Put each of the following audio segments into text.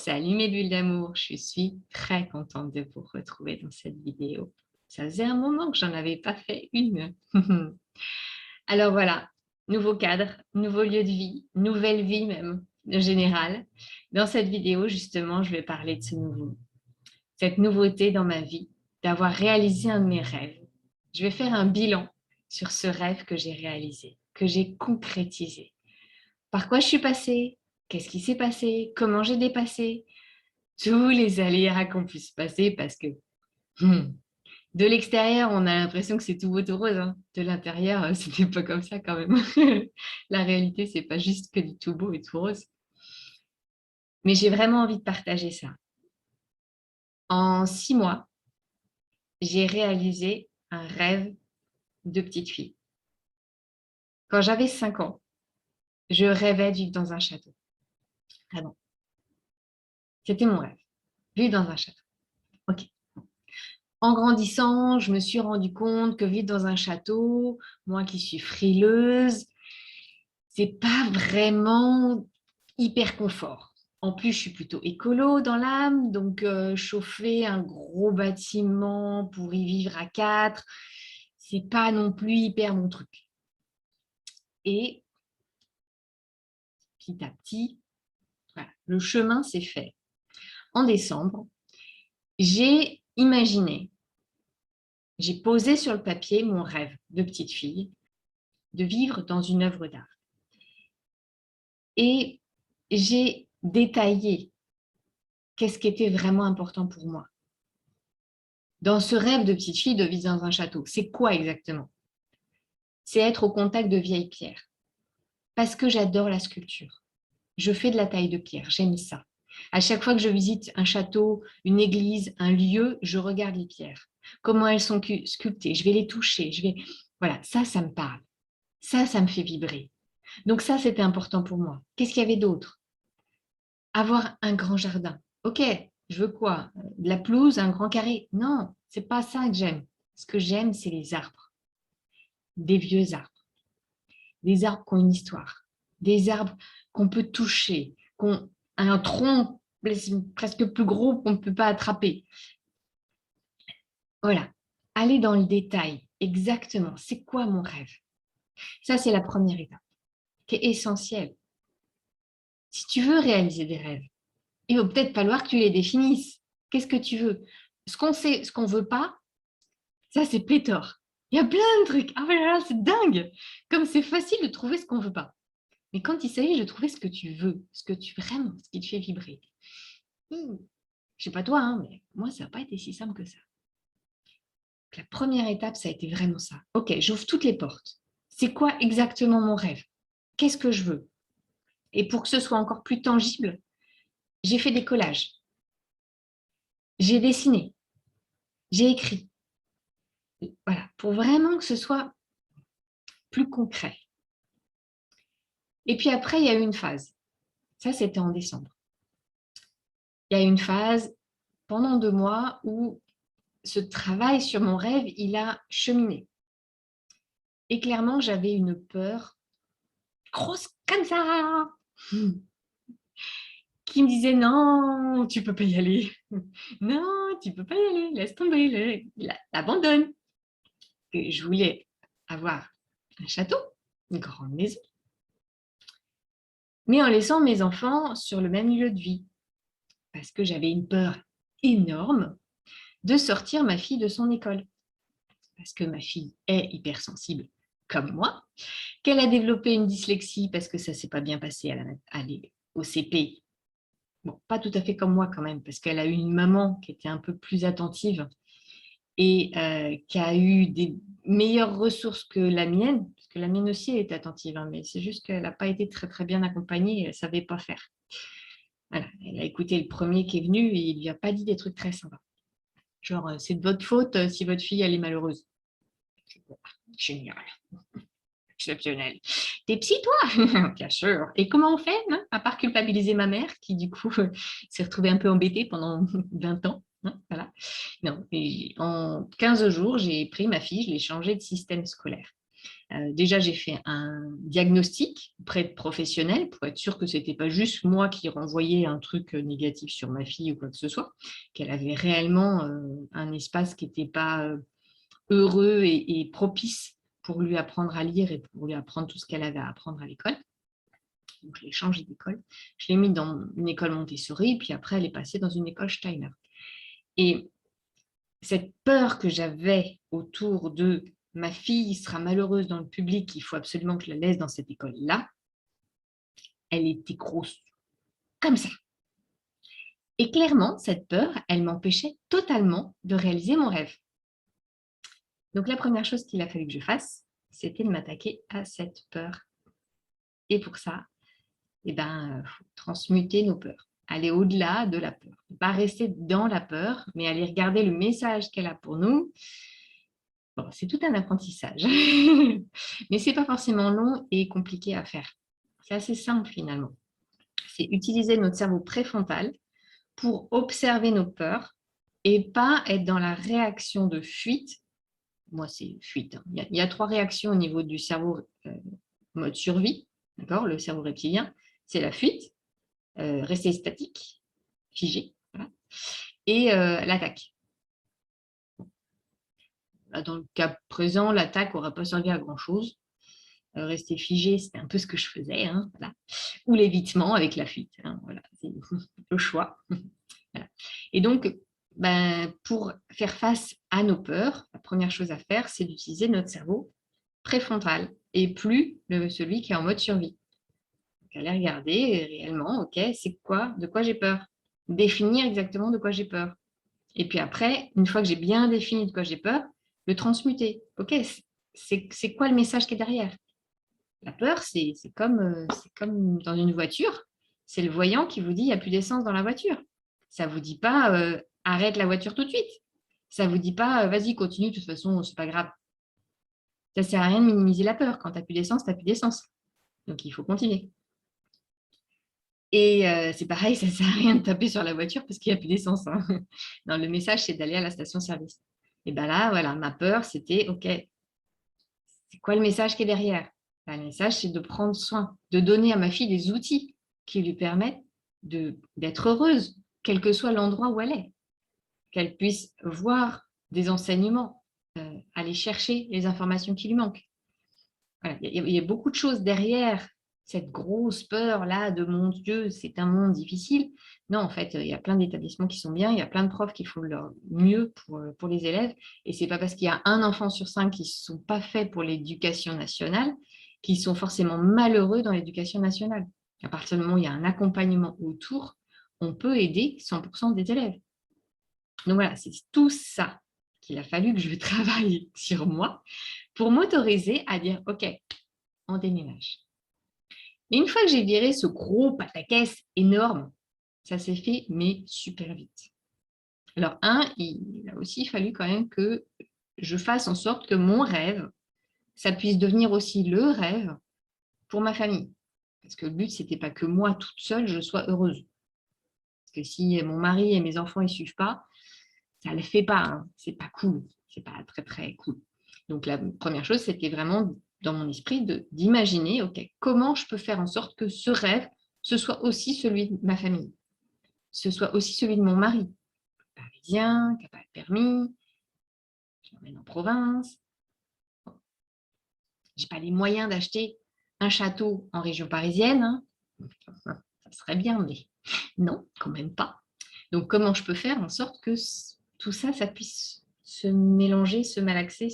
Salut mes bulles d'amour, je suis très contente de vous retrouver dans cette vidéo. Ça faisait un moment que j'en avais pas fait une. Alors voilà, nouveau cadre, nouveau lieu de vie, nouvelle vie même, en général. Dans cette vidéo, justement, je vais parler de cette nouveauté dans ma vie, d'avoir réalisé un de mes rêves. Je vais faire un bilan sur ce rêve que j'ai réalisé, que j'ai concrétisé. Par quoi je suis passée? Qu'est-ce qui s'est passé? Comment j'ai dépassé? Tous les aléas qu'on puisse passer parce que de l'extérieur, on a l'impression que c'est tout beau, tout rose, hein. De l'intérieur, c'était pas comme ça quand même. La réalité, c'est pas juste que du tout beau et tout rose. Mais j'ai vraiment envie de partager ça. En 6 mois, j'ai réalisé un rêve de petite fille. Quand j'avais 5 ans, je rêvais de vivre dans un château. Ah non, c'était mon rêve, vivre dans un château. Ok. En grandissant, je me suis rendu compte que vivre dans un château, moi qui suis frileuse, c'est pas vraiment hyper confort. En plus, je suis plutôt écolo dans l'âme, donc chauffer un gros bâtiment pour y vivre à 4, c'est pas non plus hyper mon truc. Et petit à petit, voilà, le chemin s'est fait. En décembre, j'ai imaginé, j'ai posé sur le papier mon rêve de petite fille de vivre dans une œuvre d'art. Et j'ai détaillé qu'est-ce qui était vraiment important pour moi. Dans ce rêve de petite fille de vivre dans un château, c'est quoi exactement? C'est être au contact de vieilles pierres. Parce que j'adore la sculpture. Je fais de la taille de pierre, j'aime ça. À chaque fois que je visite un château, une église, un lieu, je regarde les pierres. Comment elles sont sculptées, je vais les toucher. Voilà, ça me parle. Ça me fait vibrer. Donc ça, c'était important pour moi. Qu'est-ce qu'il y avait d'autre? Avoir un grand jardin. Ok, je veux quoi? De la pelouse, un grand carré? Non, c'est pas ça que j'aime. Ce que j'aime, c'est les arbres, des vieux arbres, des arbres qui ont une histoire, des arbres qu'on peut toucher, qui ont un tronc presque plus gros qu'on ne peut pas attraper. Voilà, aller dans le détail, exactement, c'est quoi mon rêve? Ça, c'est la première étape, qui est essentielle. Si tu veux réaliser des rêves, il va peut-être falloir que tu les définisses. Qu'est-ce que tu veux? Ce qu'on sait, ce qu'on ne veut pas, ça, c'est pléthore. Il y a plein de trucs. Ah là là, c'est dingue. Comme c'est facile de trouver ce qu'on ne veut pas. Mais quand il s'agit de trouver ce que tu veux, vraiment, ce qui te fait vibrer, je ne sais pas toi, hein, mais moi, ça n'a pas été si simple que ça. Donc, la première étape, ça a été vraiment ça. Ok, j'ouvre toutes les portes. C'est quoi exactement mon rêve? Qu'est-ce que je veux? Et pour que ce soit encore plus tangible, j'ai fait des collages. J'ai dessiné. J'ai écrit. Voilà, pour vraiment que ce soit plus concret. Et puis après, il y a eu une phase. Ça, c'était en décembre. Il y a eu une phase pendant 2 mois où ce travail sur mon rêve, il a cheminé. Et clairement, j'avais une peur grosse comme ça qui me disait non, tu peux pas y aller. Non, tu peux pas y aller, laisse tomber, abandonne. Et je voulais avoir un château, une grande maison, mais en laissant mes enfants sur le même lieu de vie, parce que j'avais une peur énorme de sortir ma fille de son école. Parce que ma fille est hypersensible comme moi, qu'elle a développé une dyslexie parce que ça ne s'est pas bien passé au CP. Bon, pas tout à fait comme moi quand même, parce qu'elle a eu une maman qui était un peu plus attentive et qui a eu des meilleures ressources que la mienne, parce que la mienne aussi elle est attentive, hein, mais c'est juste qu'elle n'a pas été très très bien accompagnée, elle ne savait pas faire. Voilà, elle a écouté le premier qui est venu et il ne lui a pas dit des trucs très sympas. Genre, c'est de votre faute si votre fille elle est malheureuse. Génial, exceptionnel. T'es psy, toi? Bien sûr. Et comment on fait, hein, à part culpabiliser ma mère, qui du coup s'est retrouvée un peu embêtée pendant 20 ans. Hein, voilà. Non, et en 15 jours, j'ai pris ma fille, je l'ai changée de système scolaire. Déjà, j'ai fait un diagnostic auprès de professionnels pour être sûre que ce n'était pas juste moi qui renvoyais un truc négatif sur ma fille ou quoi que ce soit, qu'elle avait réellement un espace qui n'était pas heureux et propice pour lui apprendre à lire et pour lui apprendre tout ce qu'elle avait à apprendre à l'école. Donc, je l'ai changée d'école. Je l'ai mis dans une école Montessori, puis après, elle est passée dans une école Steiner. Et cette peur que j'avais autour de ma fille sera malheureuse dans le public, il faut absolument que je la laisse dans cette école-là, elle était grosse, comme ça. Et clairement, cette peur, elle m'empêchait totalement de réaliser mon rêve. Donc, la première chose qu'il a fallu que je fasse, c'était de m'attaquer à cette peur. Et pour ça, faut transmuter nos peurs, aller au-delà de la peur. Ne pas rester dans la peur, mais aller regarder le message qu'elle a pour nous. Bon, c'est tout un apprentissage, mais ce n'est pas forcément long et compliqué à faire. C'est assez simple finalement. C'est utiliser notre cerveau préfrontal pour observer nos peurs et pas être dans la réaction de fuite. Moi, c'est fuite. Il y a 3 réactions au niveau du cerveau mode survie, d'accord, le cerveau reptilien. C'est la fuite, rester statique, figé, voilà, et l'attaque. Dans le cas présent, l'attaque n'aurait pas servi à grand-chose. Rester figé, c'était un peu ce que je faisais, hein, voilà. Ou l'évitement avec la fuite. Hein, voilà, c'est le choix. Voilà. Et donc, pour faire face à nos peurs, la première chose à faire, c'est d'utiliser notre cerveau préfrontal et plus celui qui est en mode survie. Donc, aller regarder réellement, ok, c'est quoi, de quoi j'ai peur. Définir exactement de quoi j'ai peur. Et puis après, une fois que j'ai bien défini de quoi j'ai peur, le transmuter. Ok, c'est quoi le message qui est derrière? La peur, c'est comme dans une voiture. C'est le voyant qui vous dit il n'y a plus d'essence dans la voiture. Ça ne vous dit pas arrête la voiture tout de suite. Ça ne vous dit pas vas-y, continue, de toute façon, c'est pas grave. Ça ne sert à rien de minimiser la peur. Quand tu n'as plus d'essence, tu n'as plus d'essence. Donc il faut continuer. Et c'est pareil, ça ne sert à rien de taper sur la voiture parce qu'il n'y a plus d'essence. Hein. Non, le message, c'est d'aller à la station-service. Et bien là, voilà, ma peur, c'était ok, c'est quoi le message qui est derrière? Le message, c'est de prendre soin, de donner à ma fille des outils qui lui permettent d'être heureuse, quel que soit l'endroit où elle est, qu'elle puisse voir des enseignements, aller chercher les informations qui lui manquent. Voilà, il y a beaucoup de choses derrière cette grosse peur-là de mon Dieu, c'est un monde difficile. Non, en fait, il y a plein d'établissements qui sont bien, il y a plein de profs qui font leur mieux pour les élèves. Et ce n'est pas parce qu'il y a un enfant sur 5 qui ne sont pas faits pour l'éducation nationale qu'ils sont forcément malheureux dans l'éducation nationale. À partir du moment où il y a un accompagnement autour, on peut aider 100% des élèves. Donc voilà, c'est tout ça qu'il a fallu que je travaille sur moi pour m'autoriser à dire, OK, on déménage. Mais une fois que j'ai viré ce gros pataquès énorme, ça s'est fait, mais super vite. Alors, il a aussi fallu quand même que je fasse en sorte que mon rêve, ça puisse devenir aussi le rêve pour ma famille. Parce que le but, ce n'était pas que moi, toute seule, je sois heureuse. Parce que si mon mari et mes enfants ne suivent pas, ça ne le fait pas. Hein. Ce n'est pas cool. Ce n'est pas très, très cool. Donc, la première chose, c'était vraiment dans mon esprit d'imaginer, OK, comment je peux faire en sorte que ce rêve, ce soit aussi celui de ma famille, ce soit aussi celui de mon mari, parisien, qui n'a pas de permis, je m'emmène en province. Bon. Je n'ai pas les moyens d'acheter un château en région parisienne. Hein. Ça serait bien, mais non, quand même pas. Donc, comment je peux faire en sorte que tout ça, ça puisse se mélanger, se malaxer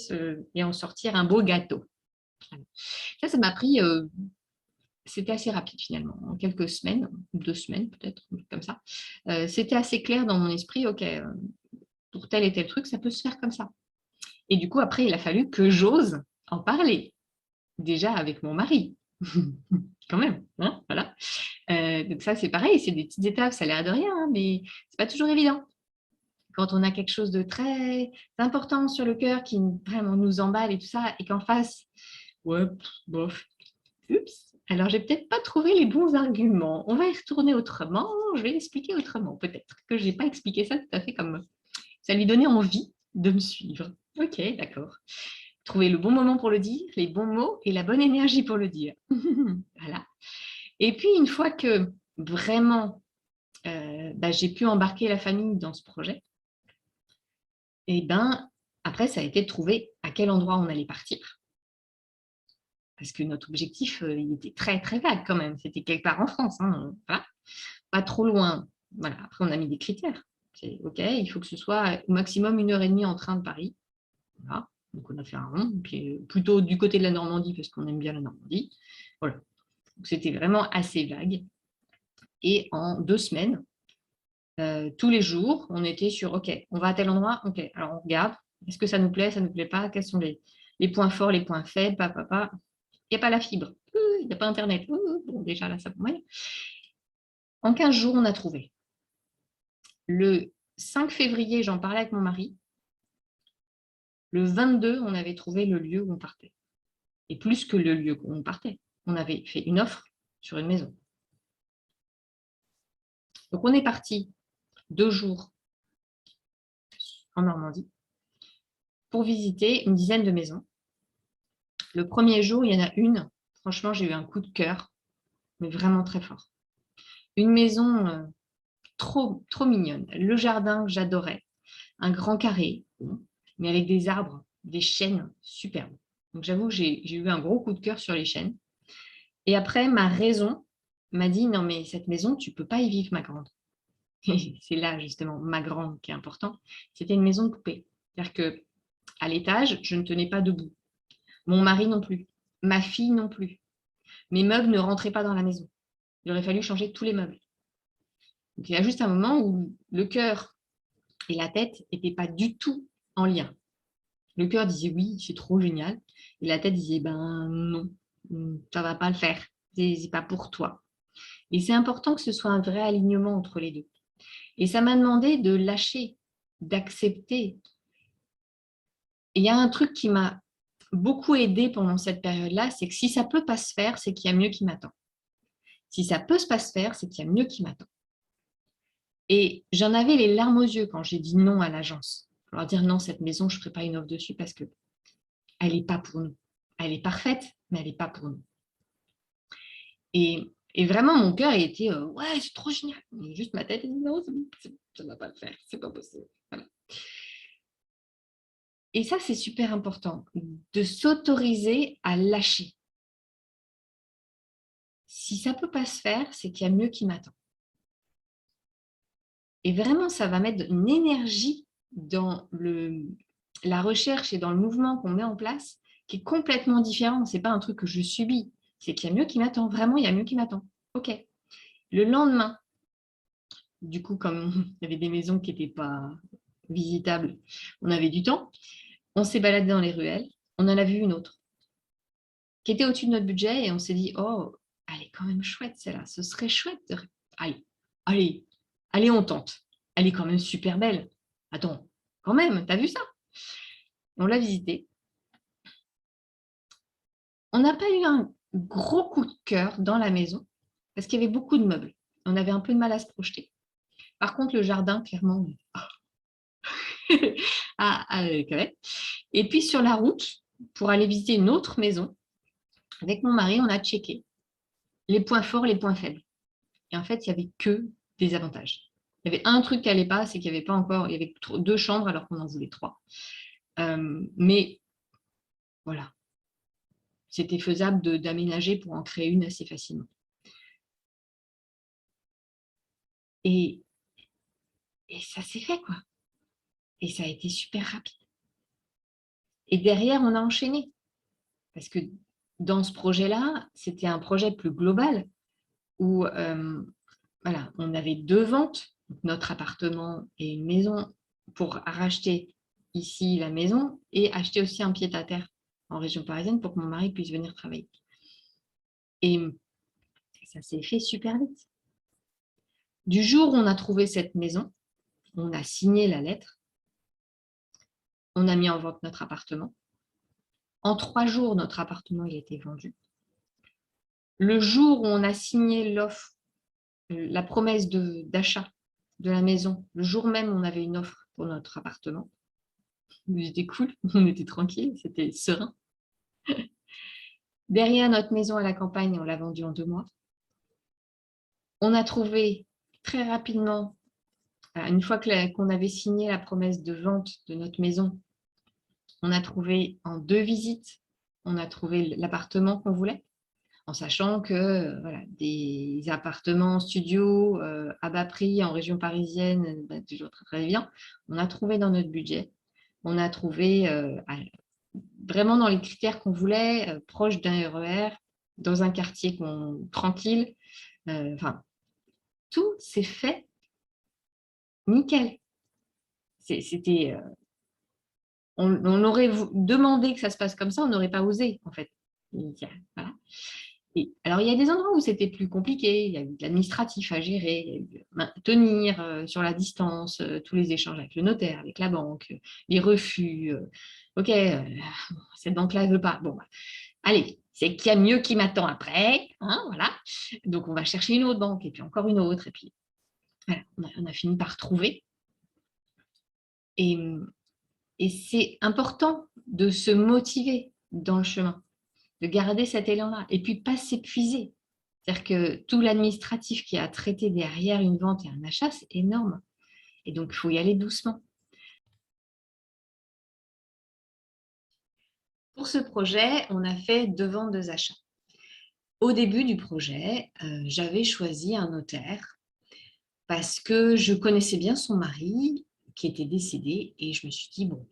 et en sortir un beau gâteau. Ça m'a pris, c'était assez rapide finalement, en quelques semaines, 2 semaines peut-être, comme ça. C'était assez clair dans mon esprit, ok, pour tel et tel truc, ça peut se faire comme ça. Et du coup, après, il a fallu que j'ose en parler, déjà avec mon mari, quand même, hein, voilà. Donc ça, c'est pareil, c'est des petites étapes, ça a l'air de rien, hein, mais c'est pas toujours évident. Quand on a quelque chose de très important sur le cœur qui vraiment nous emballe et tout ça, et qu'en face, ouais, bof, oups, alors j'ai peut-être pas trouvé les bons arguments. On va y retourner autrement, je vais l'expliquer autrement. Peut-être que je n'ai pas expliqué ça tout à fait comme ça lui donnait envie de me suivre. Ok, d'accord. trouver le bon moment pour le dire, les bons mots et la bonne énergie pour le dire. Voilà. Et puis, une fois que vraiment, j'ai pu embarquer la famille dans ce projet, et ben, après, ça a été de trouver à quel endroit on allait partir. Parce que notre objectif, il était très, très vague quand même. C'était quelque part en France, hein, voilà. Pas trop loin. Voilà. Après, on a mis des critères. C'est OK, il faut que ce soit au maximum 1h30 en train de Paris. Voilà. Donc, on a fait un rond, puis plutôt du côté de la Normandie, parce qu'on aime bien la Normandie. Voilà. Donc, c'était vraiment assez vague. Et en 2 semaines, tous les jours, on était sur OK, on va à tel endroit, OK, alors on regarde, est-ce que ça nous plaît, ça ne nous plaît pas, quels sont les points forts, les points faibles, il n'y a pas la fibre, il n'y a pas Internet, bon, déjà là, ça peut moyen. En 15 jours, on a trouvé. Le 5 février, j'en parlais avec mon mari. Le 22, on avait trouvé le lieu où on partait. Et plus que le lieu où on partait, on avait fait une offre sur une maison. Donc, on est parti 2 jours en Normandie pour visiter une dizaine de maisons. Le premier jour, il y en a une, franchement, j'ai eu un coup de cœur, mais vraiment très fort. Une maison trop, trop mignonne. Le jardin, j'adorais. Un grand carré, mais avec des arbres, des chênes superbes. Donc j'avoue, j'ai eu un gros coup de cœur sur les chênes. Et après, ma raison m'a dit, non mais cette maison, tu ne peux pas y vivre, ma grande. C'est là justement ma grande qui est important. C'était une maison de poupée. C'est-à-dire qu'à l'étage, je ne tenais pas debout. Mon mari non plus. Ma fille non plus. Mes meubles ne rentraient pas dans la maison. Il aurait fallu changer tous les meubles. Donc, il y a juste un moment où le cœur et la tête n'étaient pas du tout en lien. Le cœur disait oui, c'est trop génial. Et la tête disait ben non, ça ne va pas le faire. C'est pas pour toi. Et c'est important que ce soit un vrai alignement entre les deux. Et ça m'a demandé de lâcher, d'accepter. Et il y a un truc qui m'a beaucoup aidé pendant cette période-là, c'est que si ça ne peut pas se faire, c'est qu'il y a mieux qui m'attend. Si ça peut pas se faire, c'est qu'il y a mieux qui m'attend. Et j'en avais les larmes aux yeux quand j'ai dit non à l'agence. Pour leur dire non, cette maison, je ne ferai pas une offre dessus parce qu'elle n'est pas pour nous. Elle est parfaite, mais elle n'est pas pour nous. Et vraiment, mon cœur était ouais, c'est trop génial. Et juste ma tête, dit non, ça ne va pas le faire, c'est pas possible. Voilà. Et ça, c'est super important, de s'autoriser à lâcher. Si ça ne peut pas se faire, c'est qu'il y a mieux qui m'attend. Et vraiment, ça va mettre une énergie dans la recherche et dans le mouvement qu'on met en place qui est complètement différent. Ce n'est pas un truc que je subis, c'est qu'il y a mieux qui m'attend. Vraiment, il y a mieux qui m'attend. OK. Le lendemain, du coup, comme il y avait des maisons qui n'étaient pas visitables, on avait du temps. On s'est baladé dans les ruelles. On en a vu une autre qui était au-dessus de notre budget et on s'est dit, oh, elle est quand même chouette celle-là. Ce serait chouette. Allez, on tente. Elle est quand même super belle. Attends, quand même, t'as vu ça? On l'a visitée. On n'a pas eu un gros coup de cœur dans la maison parce qu'il y avait beaucoup de meubles. On avait un peu de mal à se projeter. Par contre, le jardin, clairement, et puis sur la route, pour aller visiter une autre maison, avec mon mari, on a checké les points forts, les points faibles. Et en fait, il n'y avait que des avantages. Il y avait un truc qui n'allait pas, c'est qu'il n'y avait pas encore, il y avait 2 chambres alors qu'on en voulait 3. Mais voilà, c'était faisable d'aménager pour en créer une assez facilement. Et ça s'est fait, quoi. Et ça a été super rapide. Et derrière, on a enchaîné. Parce que dans ce projet-là, c'était un projet plus global où voilà, on avait 2 ventes, notre appartement et une maison, pour racheter ici la maison et acheter aussi un pied-à-terre en région parisienne pour que mon mari puisse venir travailler. Et ça s'est fait super vite. Du jour où on a trouvé cette maison, on a signé la lettre, on a mis en vente notre appartement. En 3 jours, notre appartement il a été vendu. Le jour où on a signé l'offre, la promesse d'achat de la maison, le jour même, on avait une offre pour notre appartement. C'était cool, on était tranquille, c'était serein. Derrière notre maison à la campagne, on l'a vendue en 2 mois. On a trouvé très rapidement, une fois qu'on avait signé la promesse de vente de notre maison, on a trouvé en 2 visites, on a trouvé l'appartement qu'on voulait, en sachant que voilà, des appartements studios à bas prix en région parisienne, toujours très, très bien. On a trouvé dans notre budget. On a trouvé vraiment dans les critères qu'on voulait, proche d'un RER, dans un quartier tranquille. Enfin, tout s'est fait nickel. C'était, on aurait demandé que ça se passe comme ça, on n'aurait pas osé, en fait. Voilà. Et alors, il y a des endroits où c'était plus compliqué, il y a eu de l'administratif à gérer, il y a eu maintenir sur la distance tous les échanges avec le notaire, avec la banque, les refus. Ok, cette banque-là ne veut pas. Bon, allez, c'est qu'il y a mieux qui m'attend après. Hein, voilà. Donc, on va chercher une autre banque, et puis encore une autre. Et puis, voilà, on a fini par trouver. Et, et c'est important de se motiver dans le chemin, de garder cet élan-là, et puis pas s'épuiser. C'est-à-dire que tout l'administratif qui a traité derrière une vente et un achat, c'est énorme. Et donc, il faut y aller doucement. Pour ce projet, on a fait 2 ventes, 2 achats. Au début du projet, j'avais choisi un notaire parce que je connaissais bien son mari qui était décédé et je me suis dit, bon,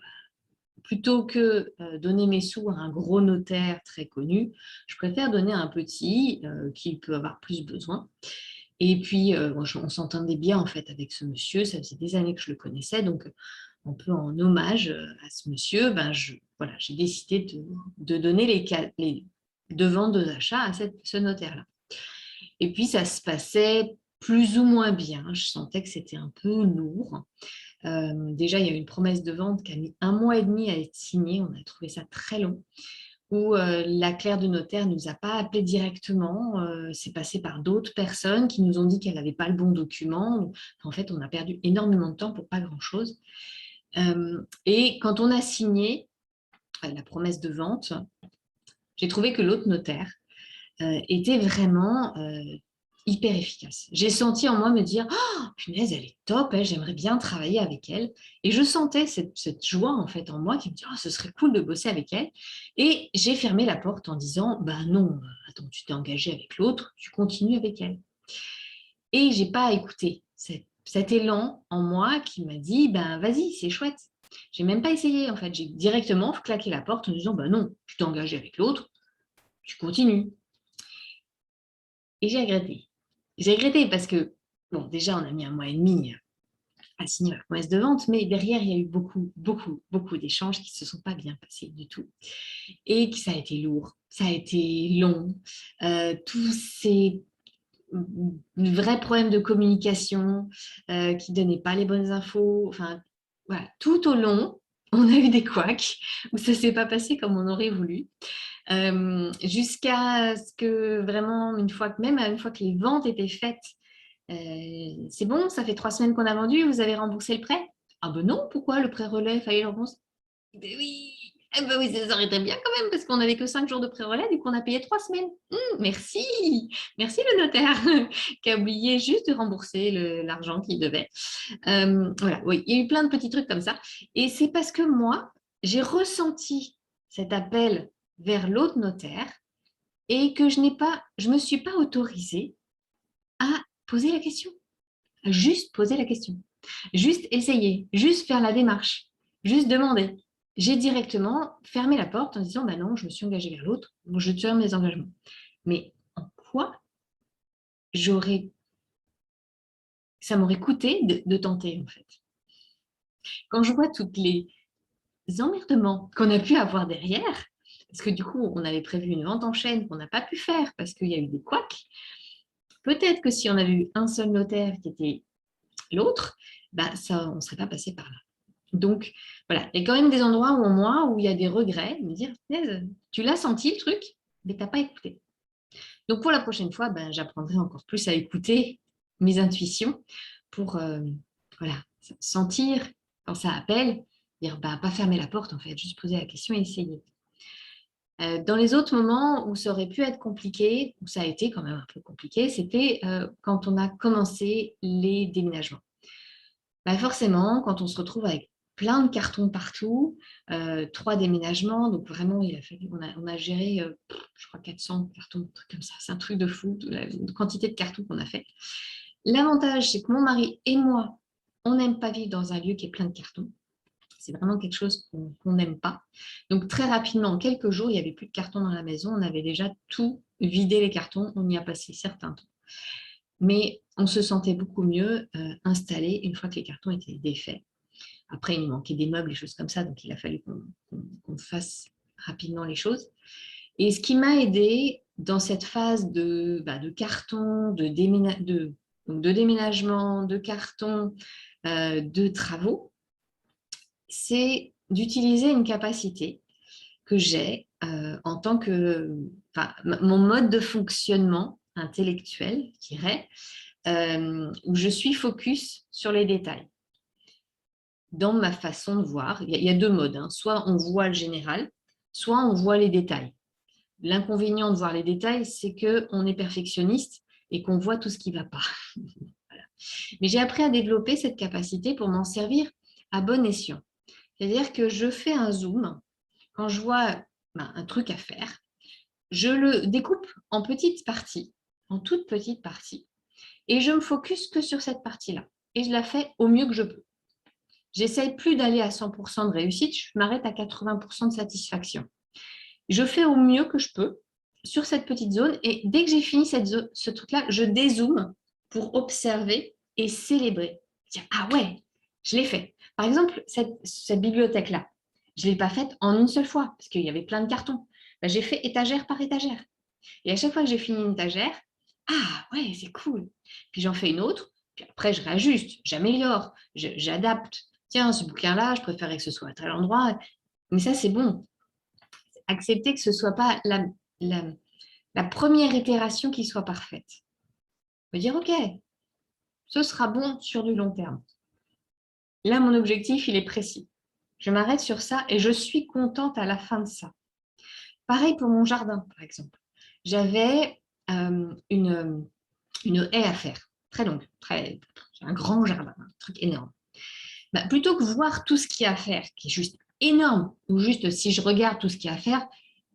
plutôt que donner mes sous à un gros notaire très connu, je préfère donner à un petit qui peut avoir plus besoin. Et puis, on s'entendait bien en fait avec ce monsieur, ça faisait des années que je le connaissais, donc un peu en hommage à ce monsieur, voilà, j'ai décidé de donner les 2 ventes, 2 achats à ce notaire-là. Et puis, ça se passait plus ou moins bien, je sentais que c'était un peu lourd. Déjà, il y a eu une promesse de vente qui a mis 1 mois et demi à être signée, on a trouvé ça très long, où la clerc de notaire ne nous a pas appelé directement, c'est passé par d'autres personnes qui nous ont dit qu'elle n'avait pas le bon document. En fait, on a perdu énormément de temps pour pas grand-chose. Et quand on a signé la promesse de vente, j'ai trouvé que l'autre notaire était vraiment hyper efficace. J'ai senti en moi me dire « Oh, punaise, elle est top, j'aimerais bien travailler avec elle. » Et je sentais cette joie en fait en moi qui me dit « Oh, ce serait cool de bosser avec elle. » Et j'ai fermé la porte en disant « Bah non, attends, tu t'es engagé avec l'autre, tu continues avec elle. » Et j'ai pas écouté cet élan en moi qui m'a dit « Ben vas-y, c'est chouette. » J'ai même pas essayé en fait, j'ai directement claqué la porte en disant « Bah non, tu t'es engagé avec l'autre, tu continues. » Et j'ai regretté. J'ai regretté parce que, bon, déjà, on a mis 1 mois et demi à signer la promesse de vente, mais derrière, il y a eu beaucoup, beaucoup, beaucoup d'échanges qui ne se sont pas bien passés du tout. Et que ça a été lourd, ça a été long. Tous ces vrais problèmes de communication qui ne donnaient pas les bonnes infos. Enfin, voilà, tout au long, on a eu des couacs où ça ne s'est pas passé comme on aurait voulu. Jusqu'à ce que vraiment, même une fois que les ventes étaient faites, c'est bon, ça fait 3 semaines qu'on a vendu, vous avez remboursé le prêt? Ah ben non, pourquoi le prêt relais, il fallait le rembourser? Ben oui, ben oui, ça aurait été bien quand même, parce qu'on n'avait que 5 jours de prêt relais, du coup on a payé 3 semaines. Merci, merci le notaire qui a oublié juste de rembourser l'argent qu'il devait. Voilà, oui, il y a eu plein de petits trucs comme ça. Et c'est parce que moi, j'ai ressenti cet appel vers l'autre notaire et que je me suis pas autorisée à poser la question, à juste poser la question, juste essayer, juste faire la démarche, juste demander. J'ai directement fermé la porte en disant, bah non, je me suis engagée vers l'autre, je tiens mes engagements. Mais en quoi ça m'aurait coûté de tenter en fait. Quand je vois toutes les emmerdements qu'on a pu avoir derrière, parce que du coup, on avait prévu une vente en chaîne qu'on n'a pas pu faire parce qu'il y a eu des couacs. Peut-être que si on avait eu un seul notaire qui était l'autre, bah, on ne serait pas passé par là. Donc, voilà, il y a quand même des endroits où, moi, où il y a des regrets, me dire, tu l'as senti le truc, mais tu n'as pas écouté. Donc, pour la prochaine fois, ben, j'apprendrai encore plus à écouter mes intuitions pour voilà, sentir quand ça appelle Dire, bah, pas fermer la porte, en fait, juste poser la question et essayer. Dans les autres moments où ça aurait pu être compliqué, où ça a été quand même un peu compliqué, c'était quand on a commencé les déménagements. Bah forcément, quand on se retrouve avec plein de cartons partout, 3 déménagements, donc vraiment, il a fallu, on a géré, je crois, 400 cartons, un truc comme ça. C'est un truc de fou, la quantité de cartons qu'on a fait. L'avantage, c'est que mon mari et moi, on n'aime pas vivre dans un lieu qui est plein de cartons. C'est vraiment quelque chose qu'on n'aime pas. Donc, très rapidement, en quelques jours, il n'y avait plus de cartons dans la maison. On avait déjà tout vidé les cartons. On y a passé certains temps. Mais on se sentait beaucoup mieux installé une fois que les cartons étaient défaits. Après, il nous manquait des meubles, des choses comme ça. Donc, il a fallu qu'on fasse rapidement les choses. Et ce qui m'a aidé dans cette phase de carton, de déménagement, de carton, de travaux, c'est d'utiliser une capacité que j'ai en tant que, mon mode de fonctionnement intellectuel, je dirais, où je suis focus sur les détails. Dans ma façon de voir, il y a 2 modes, hein. Soit on voit le général, soit on voit les détails. L'inconvénient de voir les détails, c'est qu'on est perfectionniste et qu'on voit tout ce qui ne va pas. Voilà. Mais j'ai appris à développer cette capacité pour m'en servir à bon escient. C'est-à-dire que je fais un zoom quand je vois un truc à faire, je le découpe en petites parties, en toutes petites parties, et je me focus que sur cette partie-là. Et je la fais au mieux que je peux. J'essaye plus d'aller à 100% de réussite, je m'arrête à 80% de satisfaction. Je fais au mieux que je peux sur cette petite zone, et dès que j'ai fini ce truc-là, je dézoome pour observer et célébrer. Dire, ah ouais, je l'ai fait. Par exemple, cette bibliothèque-là, je ne l'ai pas faite en une seule fois, parce qu'il y avait plein de cartons. Ben, j'ai fait étagère par étagère. Et à chaque fois que j'ai fini une étagère, ah ouais, c'est cool. Puis j'en fais une autre, puis après je réajuste, j'améliore, j'adapte. Tiens, ce bouquin-là, je préférais que ce soit à tel endroit. Mais ça, c'est bon. Accepter que ce ne soit pas la première itération qui soit parfaite. Me dire, OK, ce sera bon sur du long terme. Là, mon objectif, il est précis. Je m'arrête sur ça et je suis contente à la fin de ça. Pareil pour mon jardin, par exemple. J'avais une haie à faire, très longue, un grand jardin, un truc énorme. Bah, plutôt que voir tout ce qu'il y a à faire, qui est juste énorme, ou juste si je regarde tout ce qu'il y a à faire,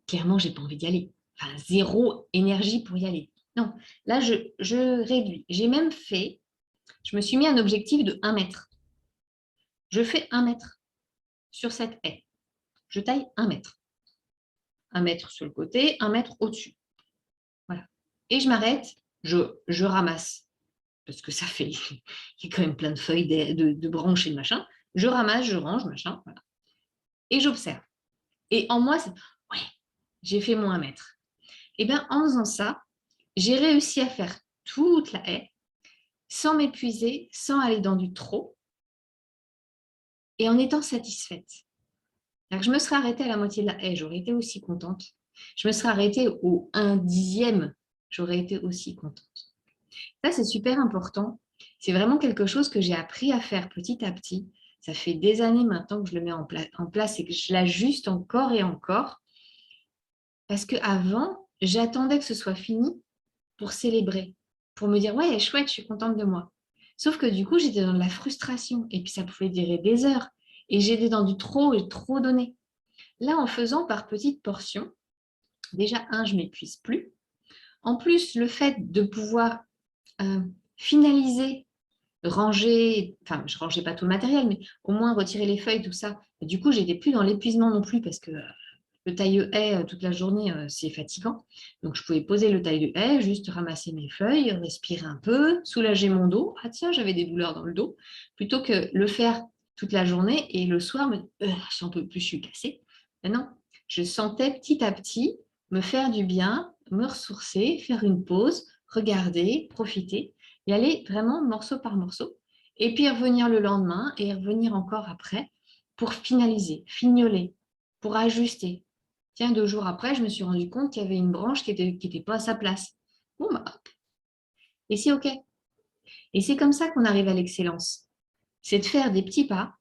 clairement, je n'ai pas envie d'y aller. Enfin, zéro énergie pour y aller. Non, là, je réduis. J'ai même fait, je me suis mis un objectif de 1 mètre. Je fais 1 mètre sur cette haie. Je taille 1 mètre. 1 mètre sur le côté, 1 mètre au-dessus. Voilà. Et je m'arrête, je ramasse. Parce que ça fait, il y a quand même plein de feuilles, de branches et de machin. Je ramasse, je range, machin. Voilà. Et j'observe. Et en moi, c'est, ouais, j'ai fait mon 1 mètre. Et bien, en faisant ça, j'ai réussi à faire toute la haie sans m'épuiser, sans aller dans du trop et en étant satisfaite. Je me serais arrêtée à la moitié de la haie, j'aurais été aussi contente. Je me serais arrêtée au 1/10, j'aurais été aussi contente. Ça, c'est super important. C'est vraiment quelque chose que j'ai appris à faire petit à petit. Ça fait des années maintenant que je le mets en place et que je l'ajuste encore et encore. Parce qu'avant, j'attendais que ce soit fini pour célébrer, pour me dire, ouais, chouette, je suis contente de moi. Sauf que du coup, j'étais dans de la frustration et puis ça pouvait durer des heures. Et j'étais dans du trop et trop donné. Là, en faisant par petites portions, déjà, je ne m'épuise plus. En plus, le fait de pouvoir finaliser, ranger, enfin, je ne rangeais pas tout le matériel, mais au moins retirer les feuilles, tout ça. Du coup, je n'étais plus dans l'épuisement non plus parce que le taille-haie toute la journée, c'est fatigant. Donc, je pouvais poser le taille-haie, juste ramasser mes feuilles, respirer un peu, soulager mon dos. Ah tiens, j'avais des douleurs dans le dos. Plutôt que le faire toute la journée et le soir, je n'en peux plus, je suis cassée. Non, je sentais petit à petit me faire du bien, me ressourcer, faire une pause, regarder, profiter, y aller vraiment morceau par morceau. Et puis revenir le lendemain et revenir encore après pour finaliser, fignoler, pour ajuster. Tiens, 2 jours après, je me suis rendu compte qu'il y avait une branche qui était pas à sa place. Bon, bah, hop. Et c'est OK. Et c'est comme ça qu'on arrive à l'excellence. C'est de faire des petits pas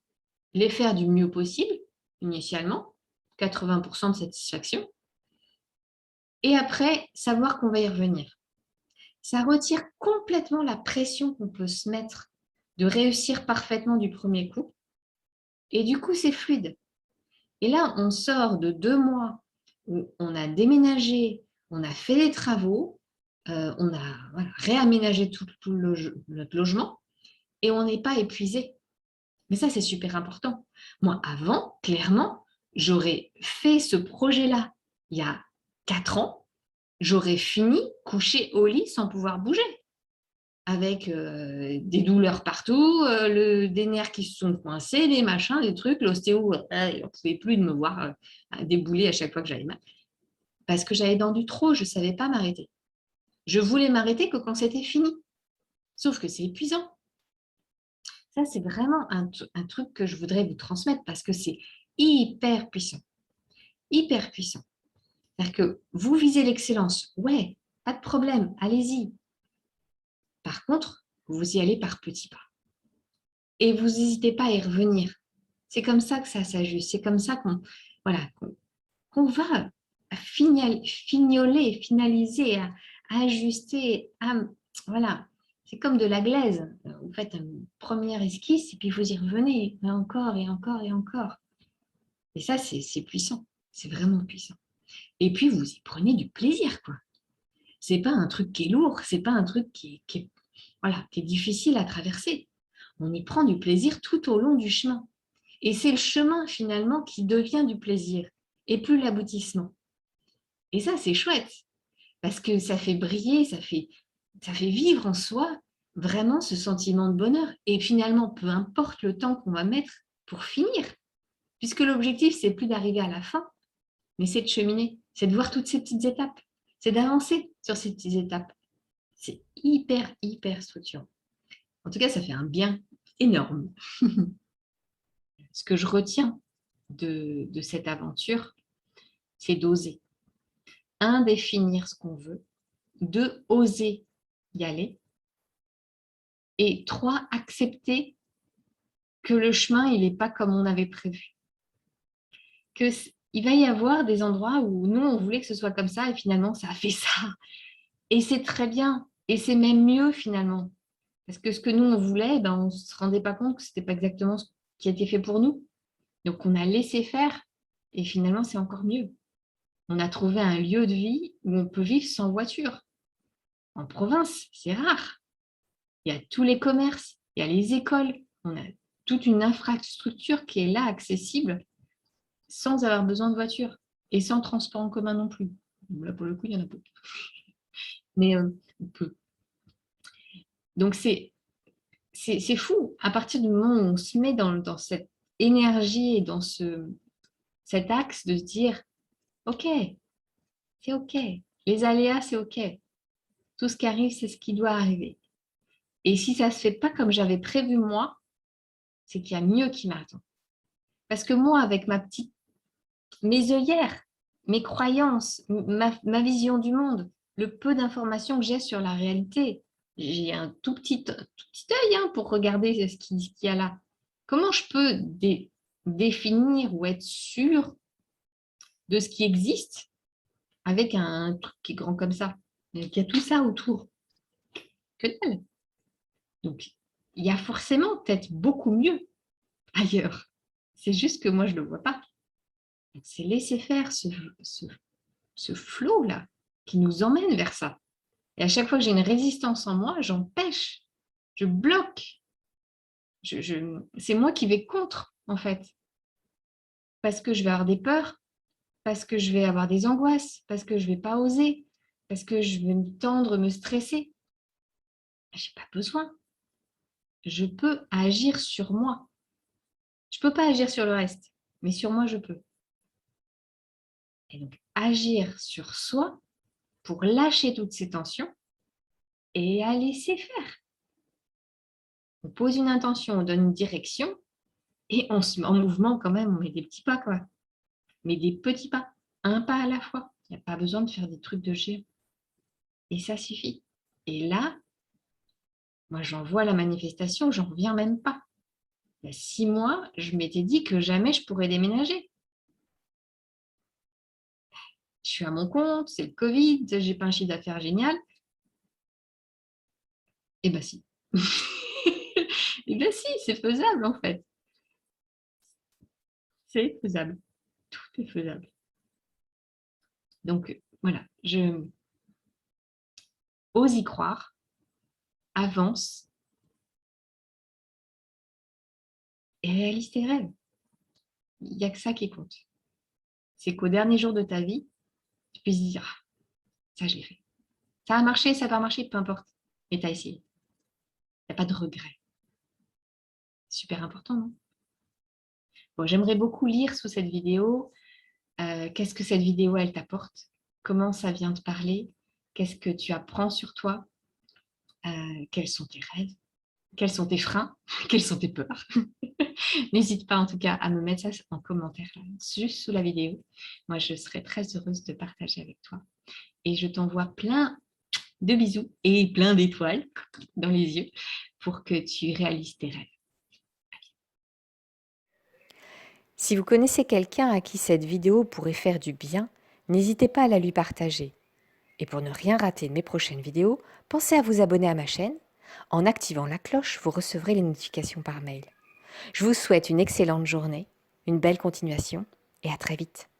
les faire du mieux possible, initialement, 80% de satisfaction, et après, savoir qu'on va y revenir. Ça retire complètement la pression qu'on peut se mettre de réussir parfaitement du premier coup, et du coup, c'est fluide. Et là, on sort de 2 mois où on a déménagé, on a fait des travaux, on a réaménagé tout notre logement et on n'est pas épuisé. Mais ça, c'est super important. Moi, avant, clairement, j'aurais fait ce projet-là il y a 4 ans, j'aurais fini couché au lit sans pouvoir bouger, avec des douleurs partout, des nerfs qui se sont coincés, des machins, des trucs, l'ostéo, il n'en pouvait plus de me voir débouler à chaque fois que j'allais mal. Parce que j'avais dans du trop, je ne savais pas m'arrêter. Je voulais m'arrêter que quand c'était fini. Sauf que c'est épuisant. Ça, c'est vraiment un truc que je voudrais vous transmettre parce que c'est hyper puissant. Hyper puissant. C'est-à-dire que vous visez l'excellence. Ouais, pas de problème, allez-y. Par contre, vous y allez par petits pas. Et vous n'hésitez pas à y revenir. C'est comme ça que ça s'ajuste. C'est comme ça qu'on va fignoler, finaliser, à ajuster. Voilà. C'est comme de la glaise. Vous faites une première esquisse et puis vous y revenez. Et encore et encore et encore. Et ça, c'est puissant. C'est vraiment puissant. Et puis, vous y prenez du plaisir, quoi. C'est pas un truc qui est lourd. C'est pas un truc qui est difficile à traverser. On y prend du plaisir tout au long du chemin. Et c'est le chemin, finalement, qui devient du plaisir et plus l'aboutissement. Et ça, c'est chouette, parce que ça fait briller, ça fait vivre en soi vraiment ce sentiment de bonheur. Et finalement, peu importe le temps qu'on va mettre pour finir, puisque l'objectif, c'est plus d'arriver à la fin, mais c'est de cheminer, c'est de voir toutes ces petites étapes, c'est d'avancer sur ces petites étapes. C'est hyper, hyper structurant. En tout cas, ça fait un bien énorme. Ce que je retiens de cette aventure, c'est d'oser. 1, définir ce qu'on veut. 2, oser y aller. Et 3, accepter que le chemin, il n'est pas comme on avait prévu. Il va y avoir des endroits où nous, on voulait que ce soit comme ça et finalement, ça a fait ça. Et c'est très bien. Et c'est même mieux finalement. Parce que ce que nous, on voulait, on ne se rendait pas compte que ce n'était pas exactement ce qui a été fait pour nous. Donc, on a laissé faire et finalement, c'est encore mieux. On a trouvé un lieu de vie où on peut vivre sans voiture. En province, c'est rare. Il y a tous les commerces, il y a les écoles, on a toute une infrastructure qui est là, accessible, sans avoir besoin de voiture et sans transport en commun non plus. Là, pour le coup, il y en a peu. Mais peu. Donc, c'est fou. À partir du moment où on se met dans cette énergie et dans cet axe de se dire, OK, c'est OK. Les aléas, c'est OK. Tout ce qui arrive, c'est ce qui doit arriver. Et si ça ne se fait pas comme j'avais prévu moi, c'est qu'il y a mieux qui m'attend. Parce que moi, avec mes œillères, mes croyances, ma vision du monde, le peu d'informations que j'ai sur la réalité, j'ai un tout petit œil pour regarder ce qu'il y a là. Comment je peux définir ou être sûre de ce qui existe avec un truc qui est grand comme ça, qui a tout ça autour? Que dalle. Donc, il y a forcément peut-être beaucoup mieux ailleurs. C'est juste que moi, je ne le vois pas. C'est laisser faire ce flow-là qui nous emmène vers ça. Et à chaque fois que j'ai une résistance en moi, j'empêche, je bloque. C'est moi qui vais contre, en fait. Parce que je vais avoir des peurs, parce que je vais avoir des angoisses, parce que je ne vais pas oser, parce que je vais me tendre, me stresser. Je n'ai pas besoin. Je peux agir sur moi. Je ne peux pas agir sur le reste, mais sur moi, je peux. Et donc, agir sur soi pour lâcher toutes ces tensions et à laisser faire. On pose une intention, on donne une direction et on se met en mouvement quand même, on met des petits pas, quoi. Mais des petits pas, un pas à la fois. Il n'y a pas besoin de faire des trucs de géant. Et ça suffit. Et là, moi, j'en vois la manifestation, j'en reviens même pas. il y a 6 mois, je m'étais dit que jamais je pourrais déménager. Je suis à mon compte, c'est le Covid, j'ai pas un chiffre d'affaires génial. Eh bien si. Eh bien si, c'est faisable en fait. C'est faisable. Tout est faisable. Donc voilà, je ose y croire, avance et réalise tes rêves. Il n'y a que ça qui compte. C'est qu'au dernier jour de ta vie, tu puisses dire, ah, ça je l'ai fait. Ça a marché, ça n'a pas marché, peu importe. Mais tu as essayé. Il n'y a pas de regret. Super important, non? Bon, j'aimerais beaucoup lire sous cette vidéo. Qu'est-ce que cette vidéo, elle t'apporte? Comment ça vient te parler? Qu'est-ce que tu apprends sur toi? Quels sont tes rêves? Quels sont tes freins? Quelles sont tes peurs? N'hésite pas en tout cas à me mettre ça en commentaire là, juste sous la vidéo. Moi, je serai très heureuse de partager avec toi. Et je t'envoie plein de bisous et plein d'étoiles dans les yeux pour que tu réalises tes rêves. Si vous connaissez quelqu'un à qui cette vidéo pourrait faire du bien, n'hésitez pas à la lui partager. Et pour ne rien rater de mes prochaines vidéos, pensez à vous abonner à ma chaîne. En activant la cloche, vous recevrez les notifications par mail. Je vous souhaite une excellente journée, une belle continuation et à très vite.